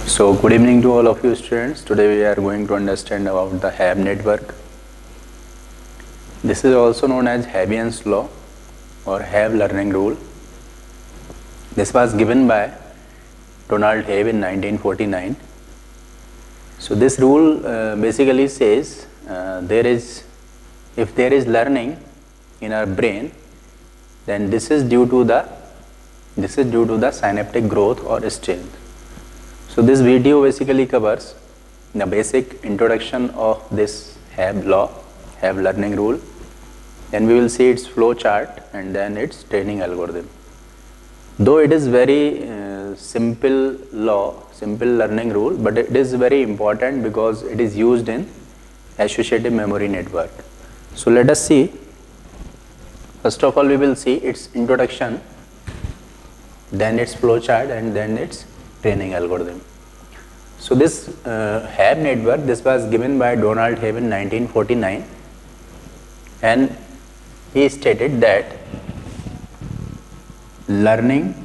So good evening to all of you students. Today we are going to understand about the Hebb network. This is also known as Hebbian's law or Hebb learning rule. This was given by Donald Hebb in 1949. So this rule basically says if there is learning in our brain, then this is due to the synaptic growth or strength. So this video basically covers the basic introduction of this Hebb law, Hebb learning rule. Then we will see its flow chart and then its training algorithm. Though it is very simple law, simple learning rule, but it is very important because it is used in associative memory network. So let us see. First of all, we will see its introduction, then its flow chart, and then its training algorithm. So this Hebb network, this was given by Donald Hebb in 1949, and he stated that learning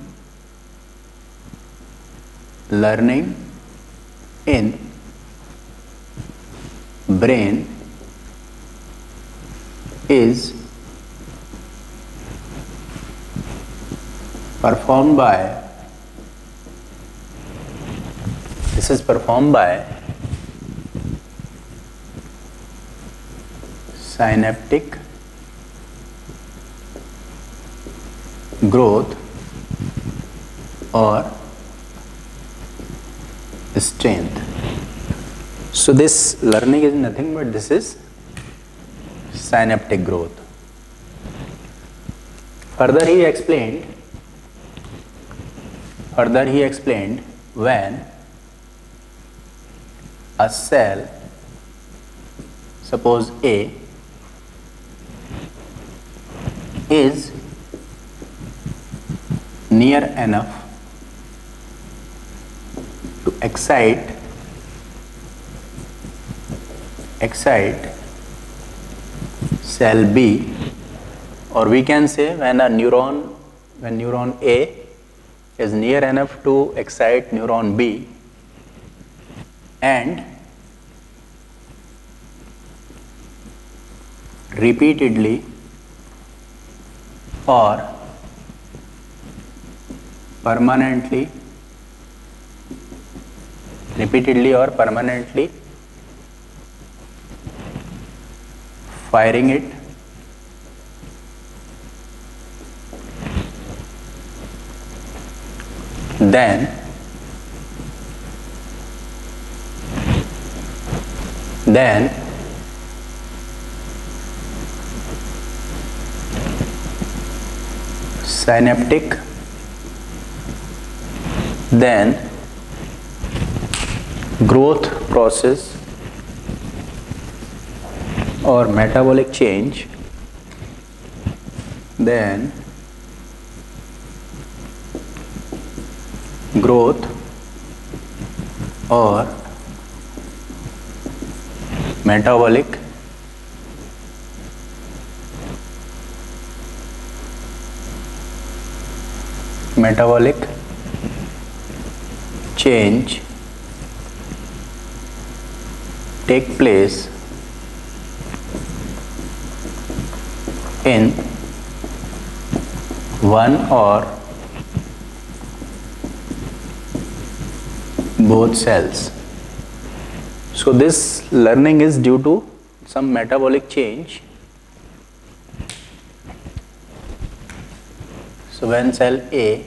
in brain is performed by synaptic growth or strength. So this learning is nothing but this is synaptic growth. Further he explained when a cell, suppose A, is near enough to excite cell B, or we can say when neuron A is near enough to excite neuron B, and repeatedly or permanently firing it, then synaptic, then growth process or metabolic change, then growth or metabolic change take place in one or both cells. So this learning is due to some metabolic change. So when cell A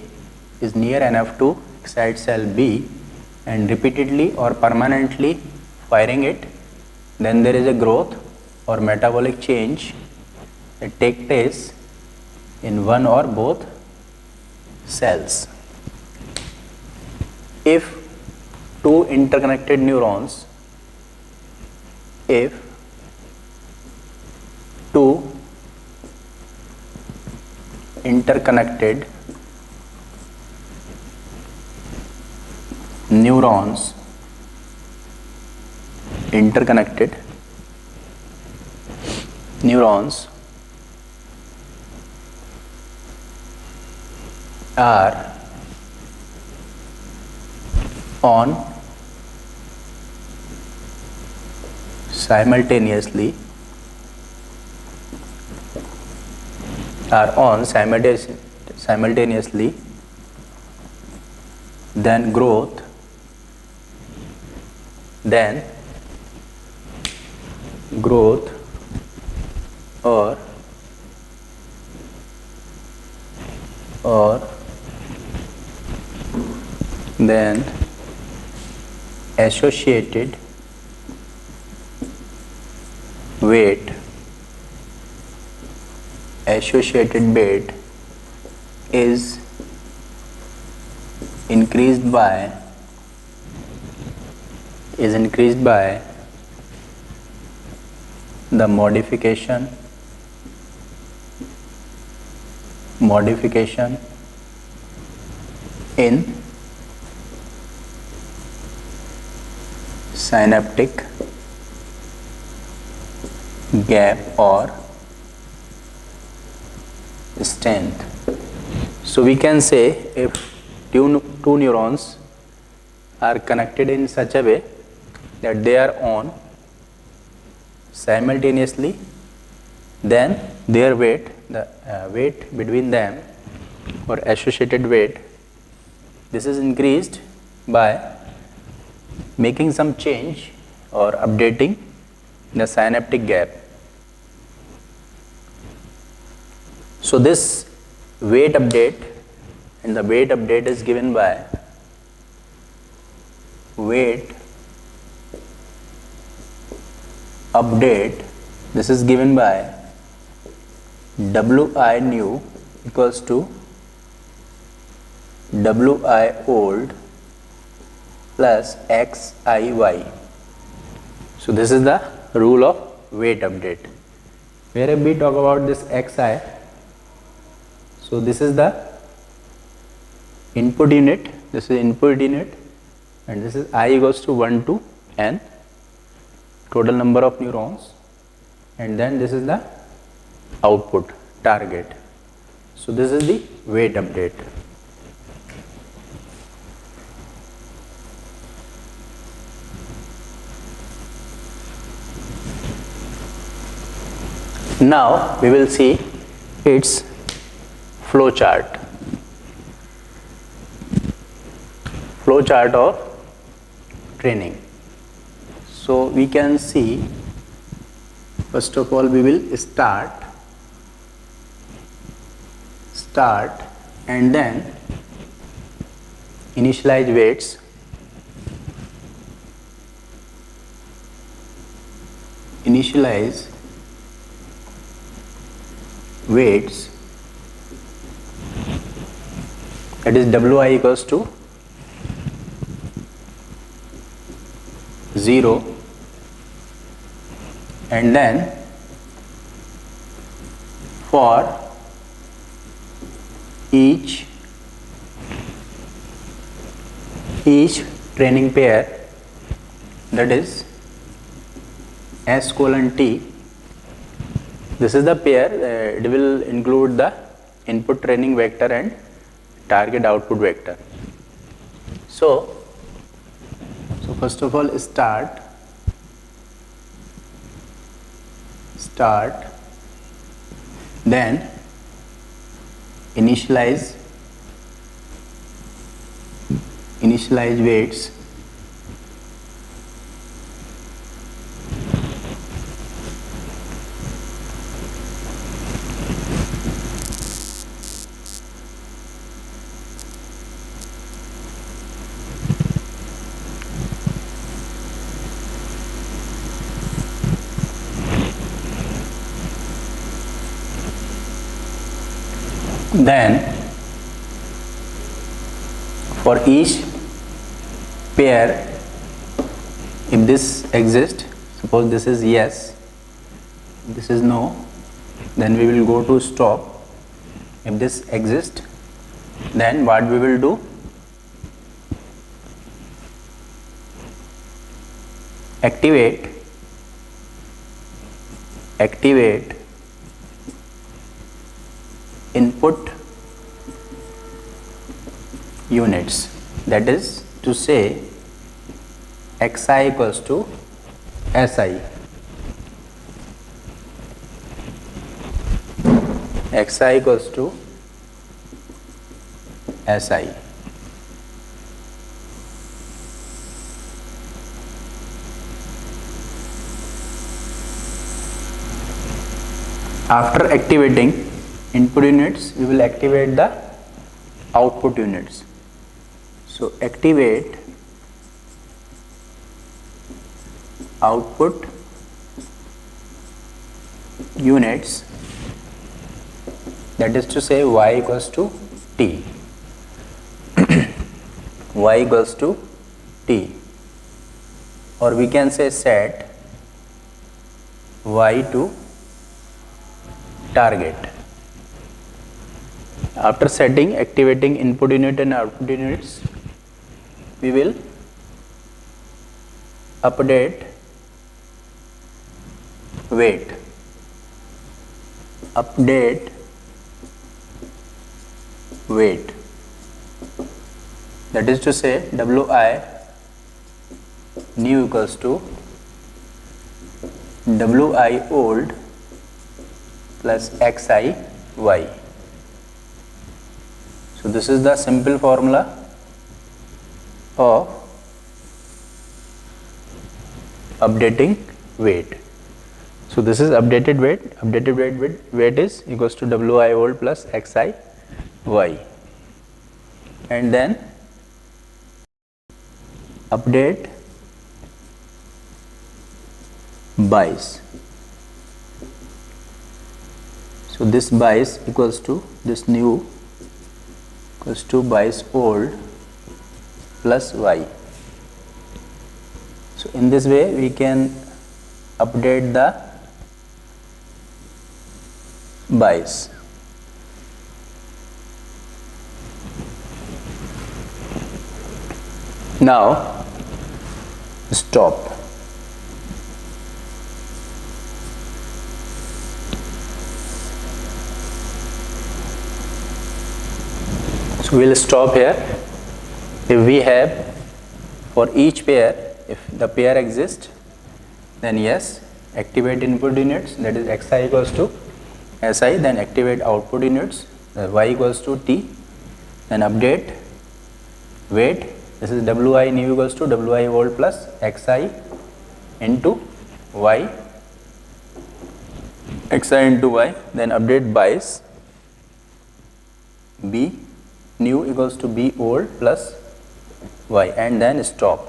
is near enough to excite cell B and repeatedly or permanently firing it, then there is a growth or metabolic change that takes place in one or both cells. If two interconnected neurons are on simultaneously are on simultaneously, then growth, or then associated weight is increased by the modification in synaptic gap or strength. So we can say if two neurons are connected in such a way that they are on simultaneously, then their weight, the weight between them or associated weight, this is increased by making some change or updating the synaptic gap. So this weight update, and the weight update is given by weight update, this is given by Wi new equals to Wi old plus Xiy. So this is the rule of weight update. Wherever we talk about this Xi, so this is the input unit, this is input unit, and this is I equals to 1 to n, total number of neurons, and then this is the output target. So this is the weight update. Now we will see its flow chart of training. So we can see, first of all we will start and then initialize weights, that is Wi equals to 0, and then for each training pair, that is S colon T, this is the pair, it will include the input training vector and target output vector. So first of all start, then initialize weights, then for each pair, if this exists, suppose this is yes, this is no, then we will go to stop. If this exists, then what we will do, activate input units, that is to say Xi equals to Si. xi equals to si. After activating input units, we will activate the output units. So activate output units, that is to say y equals to t. Y equals to t, or we can say set y to target. After setting, activating input unit and output units, we will update weight. Update weight, that is to say wi new equals to wi old plus xi y. So this is the simple formula of updating weight. So this is updated weight. Updated weight is equals to wi old plus xi y, and then update bias. So this bias equals to this new equals to bias old plus y. So in this way we can update the bias. Now stop. So we will stop here. If we have for each pair, if the pair exists, then yes, activate input units, that is xi equals to si, then activate output units, y equals to t, then update weight, this is wi new equals to wi old plus xi into y, xi into y, then update bias, b new equals to b old plus y, and then stop.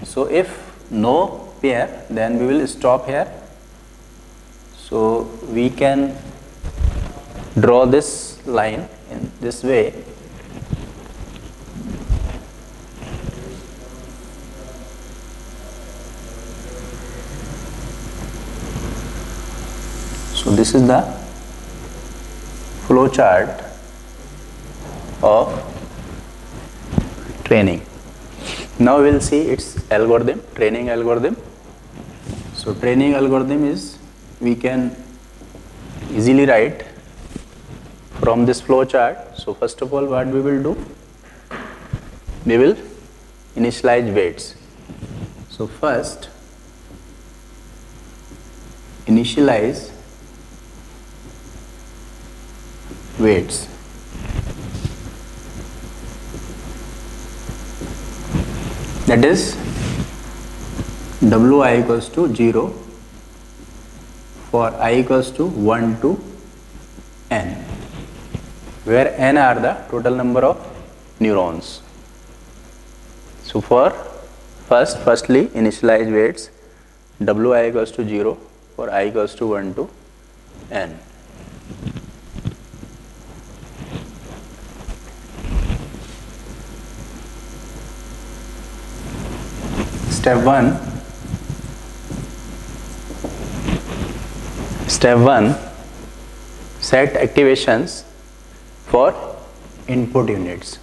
So if no pair, then we will stop here. So we can draw this line in this way. So this is the flow chart of training. Now we will see its algorithm, training algorithm. So training algorithm is, we can easily write from this flow chart. So first of all, what we will do, we will initialize weights. So first initialize weights. That is wi equals to 0 for I equals to 1 to n, where n are the total number of neurons. So for firstly initialize weights, wi equals to 0 for I equals to 1 to n. Step 1, set activations for input units.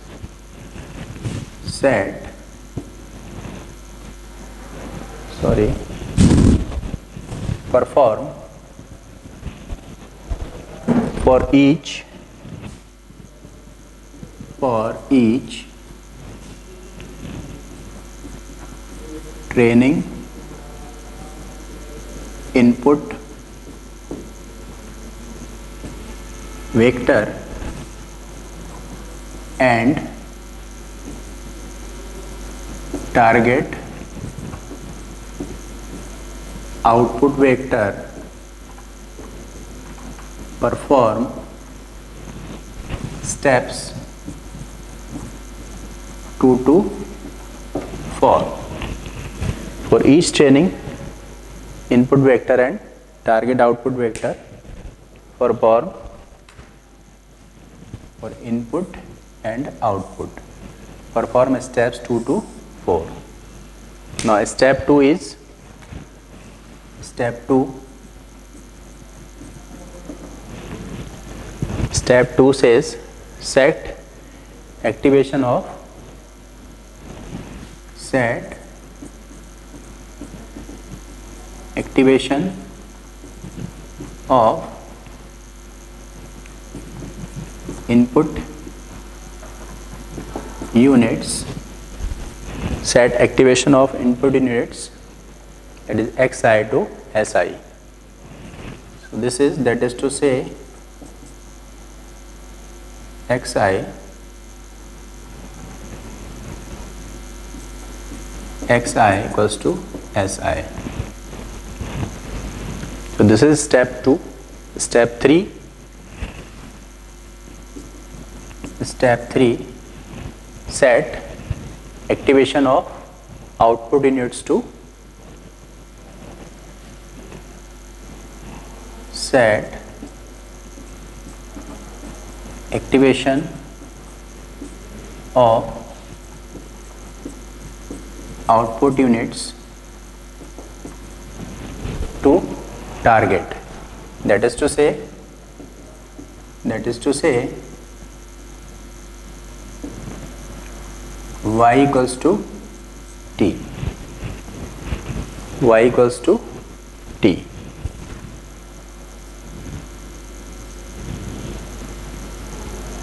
Perform for each training input vector and target output vector perform steps 2 to 4. For each training, input vector and target output vector perform for input and output perform steps 2 to 4. Now step 2 is step 2 says set activation of input units, set activation of input units, that is Xi to Si. So this is, that is to say, Xi equals to Si. So this is step 2. Step 3. Step 3, set activation of output units to set activation of output units to target, that is to say y equals to t.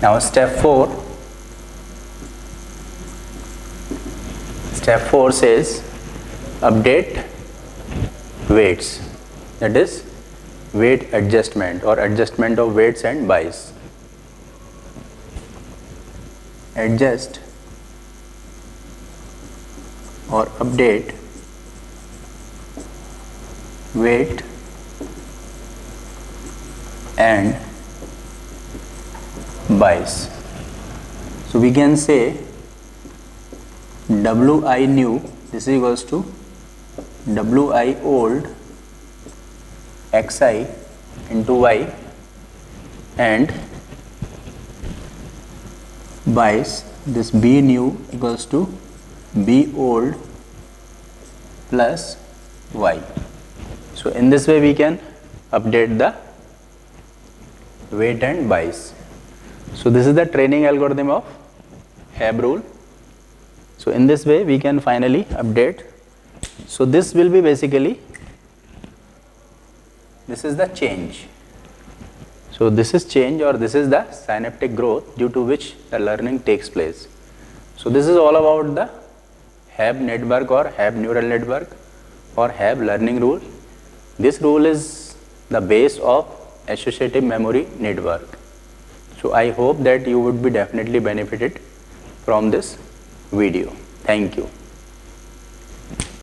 Now step 4 says update weights, that is weight adjustment or adjustment of weights and buys. Adjust or update weight and buys. So we can say Wi new, this is equals to Wi old Xi into y, and buys, this B new equals to B old plus y. So in this way we can update the weight and buys. So this is the training algorithm of Hebb rule. So in this way we can finally update. So this will be basically, this is the change. So this is change, or this is the synaptic growth due to which the learning takes place. So this is all about the Hebb network or Hebb neural network or Hebb learning rule. This rule is the base of associative memory network. So I hope that you would be definitely benefited from this video. Thank you.